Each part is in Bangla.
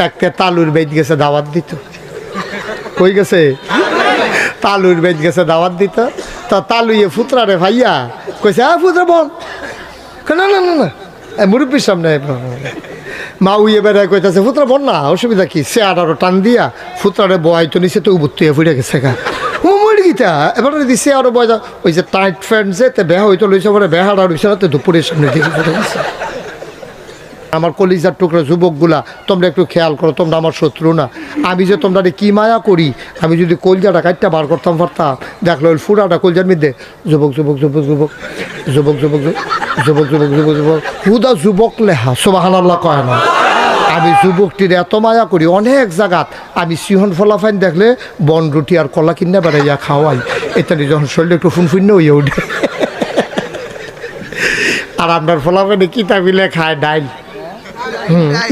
একটা তালুর বেদ গেছে দাওয়াত দিত, কই গেছে তালুর বেদ গেছে দাওয়াত দিত। তো তালুয়ে ফুতরা রে ভাইয়া কইছে ফুতরা বল, না না না না মুরব্বীর সামনে মা উইয়ে বেড়ায় কইতাছে ফুতরা বল না, অসুবিধা কি? সে আরো টান দিয়া ফুতরারে বয় তো নিচে তো উবুত্তুয়ে ফুটে গেছে গা। ও মরে গিতা এবার দিছে আরো বয়, ওই যে টাইট ফ্যান্ট যে বেহা হইতো লইছে পরে বেহাটা রইছে না, তো দুপুরের সামনে দিকে ফুটে গেছে। আমার কলিজার টুকরো যুবকগুলা, তোমরা একটু খেয়াল করো, তোমরা আমার শত্রু না। আমি যে তোমরা কি মায়া করি, আমি যদি কলজাটা কাটটা বার করতাম পারতাম, দেখলো ওই ফুরাটা কলজার মধ্যে যুবক যুবক যুবক যুবক যুবক যুবক যুবক যুবক যুবক যুবক হুদা যুবক লেহা সুবহানাল্লাহ কয় না। আমি যুবকটির এত মায়া করি, অনেক জায়গাত আমি সিহন ফলাফাইন দেখলে বন রুটি আর কলা কিনে বেড়াইয়া খাওয়াই, এটাতে যখন শরীরে একটু ফুনফুন্য হইয়া উঠে। আর আপনার ফলাফাইনে কিতা মিলে খায় ডাইল,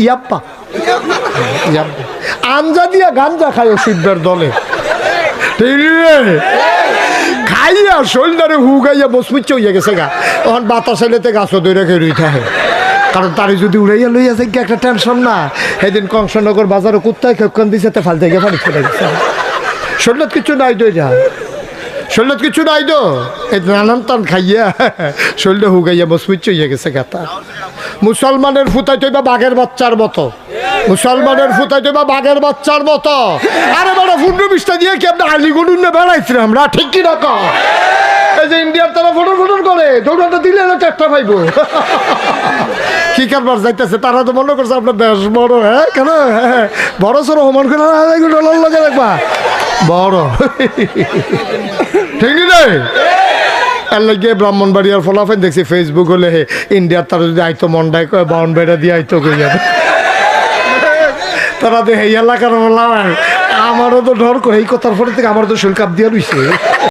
ইয়াপ্পা ইয়াপ্পা আঞ্জা দিয়া গাঞ্জা খায় ওষুধের দলে, খাইয়া শরীরে হুগাইয়া বসমিচ্ছে হইয়া গেছে গা। তখন বাতাস এলেতে গাছও দই রেখে রুই থাকে, কারণ তারে যদি উড়াইয়া লইয়া যায় কি একটা টেনশন না। সেদিন কংসনগর বাজারে কুত্তায় খেপখান দিছে, তে ফাল থেকে পানি ফেলে গেছে। শরীর কিছু নাই দই যা, শরীর কিছু নাই তো এই নানান টান খাইয়া শরীরে হুগাইয়া বসমিচ্ছে হইয়া গেছে গাতা। মুসলমানের ফুতাই তৈবা বাঘের বাচ্চার মতো, মুসলমানের ফুতাই তৈবা বাঘের বাচ্চার মতো। আরে বড় ফুন্ডু বিষ্টা দিয়ে কি আপনি আলিগড়ুন না বেড়াইছি আমরা, ঠিক কি না কও? এই যে ইন্ডিয়ার তারা ফটোর ফটোর করে দৌড়াটা দিলে না একটা পাইব কি কারবার যাইতেছে, তারা তো মনে করছে আপনার দেশ বড়। হ্যাঁ কেন বড় সড়ো হোমান করে লাগে দেখবা বড়, ঠিক নেই? এর লাগে ব্রাহ্মণবাড়িয়ার ফলাফল দেখছি ফেসবুক হলে ইন্ডিয়ার তারা যদি আইতো মন্ডায় কয় বাউন বেড়া দিয়ে আইতো কই যাবে, তারা তো এই এলাকার বললাম। আমারও তো ডর করে এই কথার পরে থেকে আমার তো শরীর কাঁপ দিয়া রইছে।